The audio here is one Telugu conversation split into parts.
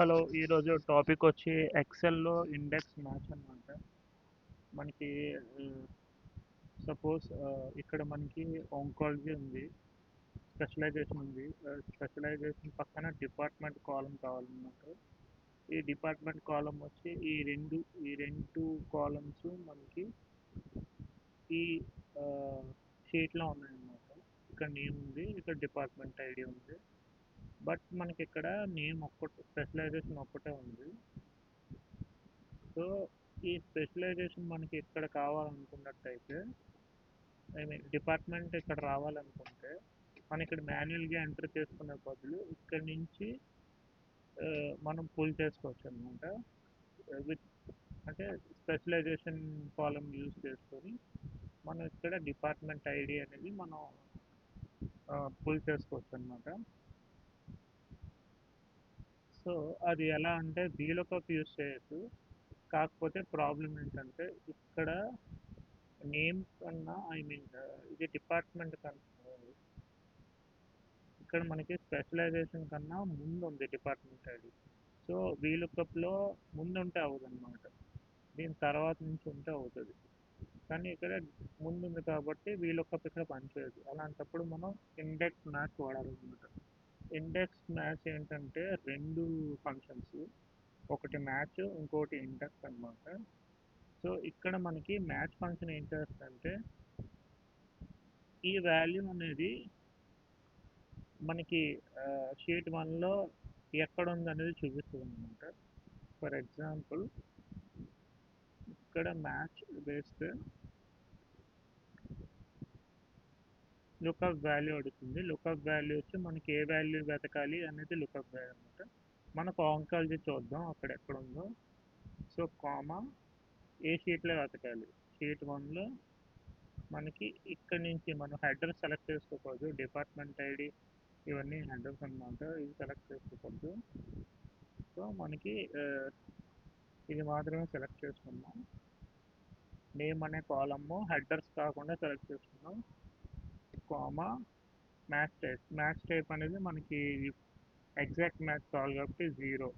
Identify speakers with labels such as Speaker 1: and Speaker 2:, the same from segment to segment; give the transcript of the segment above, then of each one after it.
Speaker 1: హలో, ఈరోజు టాపిక్ వచ్చి ఎక్సెల్‌లో ఇండెక్స్ మ్యాచ్ అన్నమాట. మనకి సపోజ్ ఇక్కడ మనకి ఆంకాలజీ ఉంది, స్పెషలైజేషన్ ఉంది. స్పెషలైజేషన్ పక్కన డిపార్ట్మెంట్ కాలం కావాలన్నమాట. ఈ డిపార్ట్మెంట్ కాలం వచ్చి ఈ రెండు కాలమ్స్ మనకి ఈ షీట్లో ఉన్నాయన్నమాట. ఇక్కడ నేమ్ ఉంది, ఇక్కడ డిపార్ట్మెంట్ ఐడి ఉంది. బట్ మనకి ఇక్కడ నేమ్ ఒక్కటే, స్పెషలైజేషన్ ఒక్కటే ఉంది. సో ఈ స్పెషలైజేషన్ మనకి ఇక్కడ కావాలనుకున్నట్టయితే, ఐ మీన్ డిపార్ట్మెంట్ ఇక్కడ రావాలనుకుంటే, మనం ఇక్కడ మాన్యువల్గా ఎంటర్ చేసుకునే బదులు ఇక్కడ నుంచి మనం పుల్ చేసుకోవచ్చు అనమాట. విత్ అంటే స్పెషలైజేషన్ కాలం యూజ్ చేసుకొని మనం ఇక్కడ డిపార్ట్మెంట్ ఐడి అనేది మనం పుల్ చేసుకోవచ్చు అనమాట. సో అది ఎలా అంటే వీలకప్ యూజ్ చేయొచ్చు. కాకపోతే ప్రాబ్లం ఏంటంటే ఇక్కడ నేమ్ కన్నా, ఐ మీన్ ఇది డిపార్ట్మెంట్ కన్నా, ఇక్కడ మనకి స్పెషలైజేషన్ కన్నా ముందు ఉంది డిపార్ట్మెంట్ ఐడి. సో వీలుకప్లో ముందు ఉంటే అవ్వదు అనమాట, దీని తర్వాత నుంచి ఉంటే అవుతుంది. కానీ ఇక్కడ ముందు ఉంది కాబట్టి వీలుకప్ ఇక్కడ పనిచేయదు. అలాంటప్పుడు మనం ఇండెక్స్ మ్యాచ్ వాడాలన్నమాట. ఇండెక్స్ మ్యాచ్ ఏంటంటే రెండు ఫంక్షన్స్, ఒకటి మ్యాచ్, ఇంకోటి ఇండెక్స్ అన్నమాట. సో ఇక్కడ మనకి మ్యాచ్ ఫంక్షన్ ఏం చేస్తుందంటే ఈ వాల్యూ అనేది మనకి షీట్ 1లో ఎక్కడ ఉంది అనేది చూపిస్తుంది అనమాట. ఫర్ ఎగ్జాంపుల్ ఇక్కడ మ్యాచ్ వేస్తే లుకప్ వాల్యూ అడుగుతుంది. లుకప్ వాల్యూ వచ్చి మనకి ఏ వాల్యూ వెతకాలి అనేది లుకప్ వాల్యూ అనమాట. మనకు ఆంకాలజీ చూద్దాం అక్కడ ఎక్కడ ఉందో. సో కామా ఏ షీట్లో వెతకాలి, షీట్ 1లో మనకి ఇక్కడ నుంచి మనం హెడర్ సెలెక్ట్ చేసుకోకూడదు. డిపార్ట్మెంట్ ఐడి ఇవన్నీ హెడర్స్ అనమాట, ఇది సెలెక్ట్ చేసుకోకూడదు. సో మనకి ఇది మాత్రమే సెలెక్ట్ చేసుకున్నాం. నేమ్ అనే కాలమ్ హెడర్స్ కాకుండా సెలెక్ట్ చేసుకున్నాం. కామా మ్యాచ్ టైప్ అనేది మనకి ఎగ్జాక్ట్ మ్యాచ్ కావాలి కాబట్టి 0.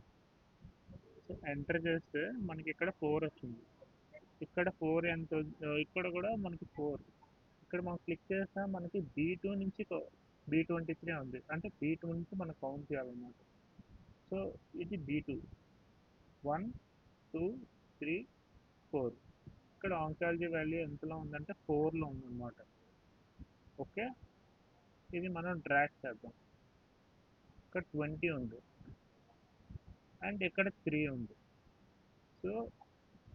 Speaker 1: సో ఎంటర్ చేస్తే మనకి ఇక్కడ 4 వచ్చింది. ఇక్కడ 4 ఎంత, ఇక్కడ కూడా మనకి 4. ఇక్కడ మనం క్లిక్ చేస్తే మనకి B2 నుంచి B23 ఉంది, అంటే B2 నుంచి మనం కౌంట్ చేయాలన్నమాట. సో ఇది B2, 1 2 3 4. ఇక్కడ ఆంకాలజీ వాల్యూ ఎంతలో ఉందంటే 4లో ఉందన్నమాట. ఓకే, ఇది మనం డ్రాగ్ చేద్దాం. ఇక్కడ 20 ఉంది అండ్ ఇక్కడ 3 ఉంది. సో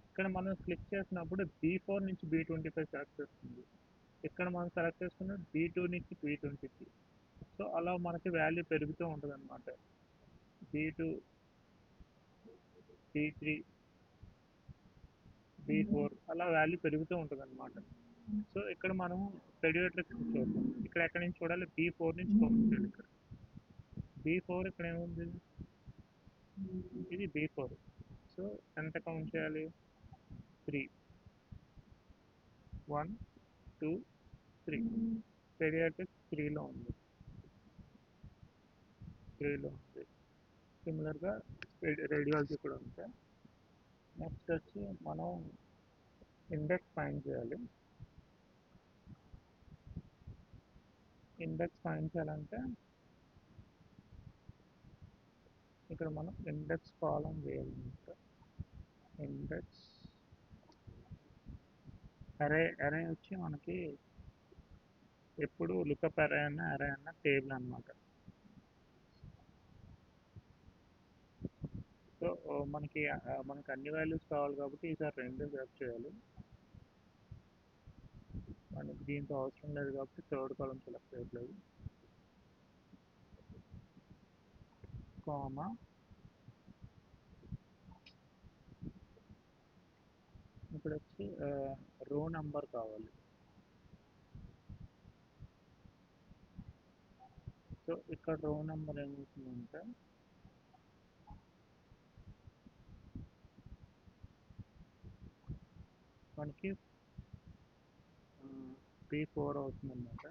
Speaker 1: ఇక్కడ మనం క్లిక్ చేసినప్పుడు B4 నుంచి B25 సెలెక్ట్ చేస్తుంది. ఇక్కడ మనం సెలెక్ట్ చేసుకున్న B2 నుంచి B23. సో అలా మనకి వాల్యూ పెరుగుతూ ఉంటుంది అనమాట. B2, B3, B4 అలా వాల్యూ పెరుగుతూ ఉంటుంది అనమాట. సో ఇక్కడ మనం పెడియోట్రిక్స్ చూద్దాం. ఇక్కడ ఎక్కడి నుంచి చూడాలి, B4 నుంచి కౌంట్ చేయాలి. ఇక్కడ B4 ఇక్కడ ఏముంది, ఇది B4. సో ఎంత కౌంట్ చేయాలి, 3, 1 2 3. పెడియాట్రిక్స్ 3లో ఉంది, 3లో ఉంది. సిమిలర్గా రేడియాలజీ కూడా ఉంది. నెక్స్ట్ వచ్చి మనం ఇండెక్స్ ఫైండ్ చేయాలి. ఇండెక్స్ ఫైండ్ చేయాలంటే ఇక్కడ మనం ఇండెక్స్ కాలం వేయాలన్నమాట. ఇండెక్స్ అరే వచ్చి మనకి ఎప్పుడు లుకప్ అరే అన్న టేబుల్ అనమాట. సో మనకి అన్ని వాల్యూస్ కావాలి కాబట్టి ఈసారి రెండు సెలెక్ట్ చేయాలి. మనకి దీంతో అవసరం లేదు కాబట్టి థర్డ్ కాలం సెలెక్ట్ చేయట్లేదు. కామా ఇప్పుడు వచ్చి రో నెంబర్ కావాలి. సో ఇక్కడ రో నెంబర్ ఏమవుతుందంటే మనకి P4 అవుతుందన్నమాట.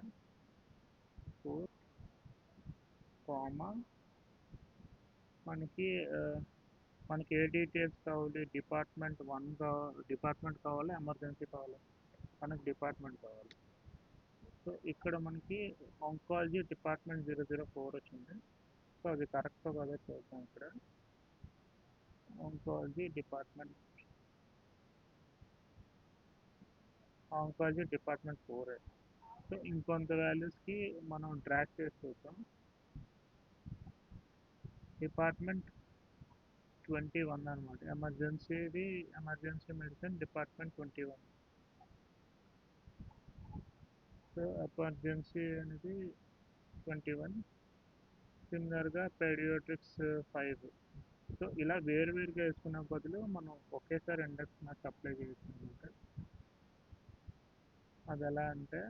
Speaker 1: 4 కామా మనకి ఆ, మనకి ఏ డీటెయిల్స్ కావాలి, డిపార్ట్మెంట్ కావాలి, ఎమర్జెన్సీ కావాలి. మనకి డిపార్ట్మెంట్ కావాలి. సో ఇక్కడ మనకి ఆంకాలజీ డిపార్ట్మెంట్ 004 వచ్చింది. సో అది కరెక్ట్ కదా చూద్దాం ఇక్కడ. Oncology department, oncology department 4. So ఇంకొంత వాల్యూస్కి మనం డ్రాక్ చేసి చూద్దాం. డిపార్ట్మెంట్ 21 అనమాట. Emergency medicine department 21. So emergency అనేది 21, సిమిలర్గా పెడియాట్రిక్స్ 5. సో ఇలా వేరువేరుగా వేసుకునే బదులు మనం ఒకేసారి ఇండెక్స్ మ్యాచ్ అప్లై చేయొచ్చు అనమాట. అది ఎలా అంటే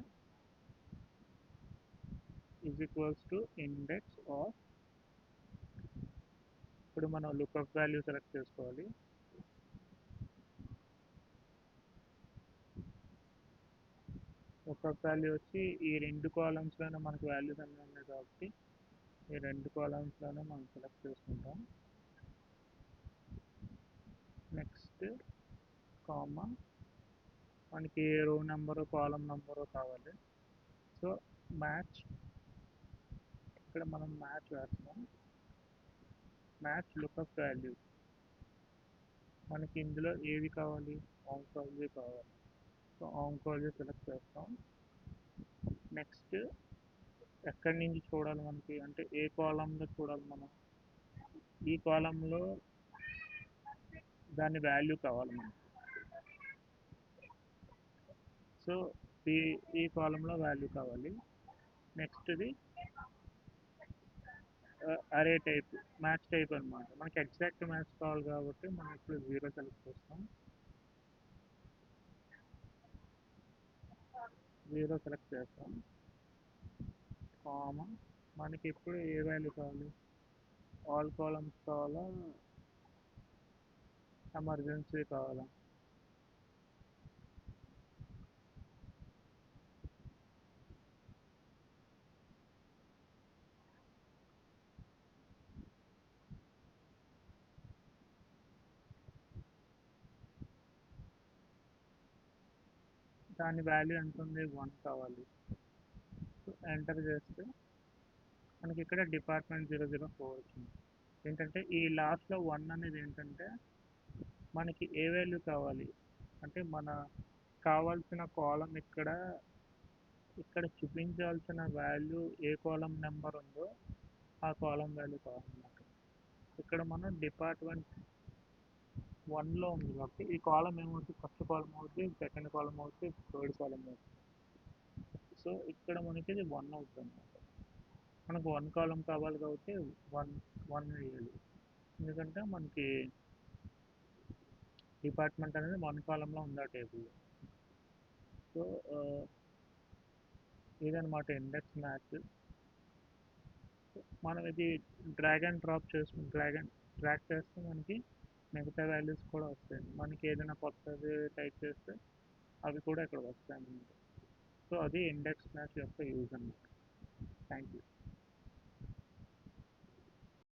Speaker 1: is equals to index of, ఇప్పుడు మనం లుక్అప్ వాల్యూ సెలెక్ట్ చేసుకోవాలి. లుక్అప్ వాల్యూ వచ్చి ఈ రెండు కాలమ్స్లోనే మనకు వాల్యూస్ అన్నీ ఉన్నాయి కాబట్టి ఈ రెండు కాలమ్స్లోనే మనం సెలెక్ట్ చేసుకుంటాం. నెక్స్ట్ కామా, మనకి ఏ రో నెంబరు కాలం నెంబరు కావాలి. సో మ్యాచ్, ఇక్కడ మనం మ్యాచ్ వేస్తాం. మ్యాచ్ లుక్అప్ వాల్యూ, మనకి ఇందులో ఏది కావాలి, ఆంకాలజీ కావాలి. సో ఆంకాలజీ సెలెక్ట్ చేస్తాం. నెక్స్ట్ ఎక్కడి నుంచి చూడాలి మనకి, అంటే ఏ కాలంలో చూడాలి మనం, ఈ కాలంలో దాని వాల్యూ కావాలి మనకి. సో ఈ కాలంలో వాల్యూ కావాలి. నెక్స్ట్ది అరే టైప్, మ్యాచ్ టైప్ అనమాట. మనకి ఎగ్జాక్ట్ మ్యాచ్ కావాలి కాబట్టి మనం ఇప్పుడు 0 సెలెక్ట్ చేస్తాం. 0 సెలెక్ట్ చేస్తాం. కామన్, మనకి ఇప్పుడు ఏ వాల్యూ కావాలి, ఆల్ కాలమ్స్ కావాలా, ఎమర్జెన్సీ కావాలా. దాని వాల్యూ ఎంత ఉంది, 1 కావాలి. సో ఎంటర్ చేస్తే మనకి ఇక్కడ డిపార్ట్మెంట్ 004 వచ్చింది. ఏంటంటే ఈ లాస్ట్లో 1 అనేది ఏంటంటే మనకి ఏ వాల్యూ కావాలి అంటే మన కావాల్సిన కాలం ఇక్కడ, ఇక్కడ చూపించాల్సిన వాల్యూ ఏ కాలం నెంబర్ ఉందో ఆ కాలం వాల్యూ కావాలన్నమాట. ఇక్కడ మనం డిపార్ట్మెంట్ 1లో ఉంది కాబట్టి ఈ కాలం ఏమవుతుంది, ఫస్ట్ కాలం అవుతుంది, సెకండ్ కాలం అవుతుంది, థర్డ్ కాలం అవుతుంది. సో ఇక్కడ మనకి ఇది 1 అవుతుంది అన్నమాట. మనకు 1 కాలం కావాలి కాబట్టి 1 వేయాలి. ఎందుకంటే మనకి డిపార్ట్మెంట్ అనేది 1 కాలంలో ఉంది ఆ టేబుల్. సో ఇదనమాట ఇండెక్స్ మ్యాచ్. మనం ఇది డ్రాగ్ అండ్ డ్రాప్ చేసుకుని డ్రాగ్ చేస్తే మనకి మిగతా వాల్యూస్ కూడా వస్తాయి. మనకి ఏదైనా కొత్తది టైప్ చేస్తే అవి కూడా ఇక్కడ వస్తాయి అన్నమాట. సో అది ఇండెక్స్ మ్యాచ్ యొక్క యూజ్ అన్నమాట. Thank you.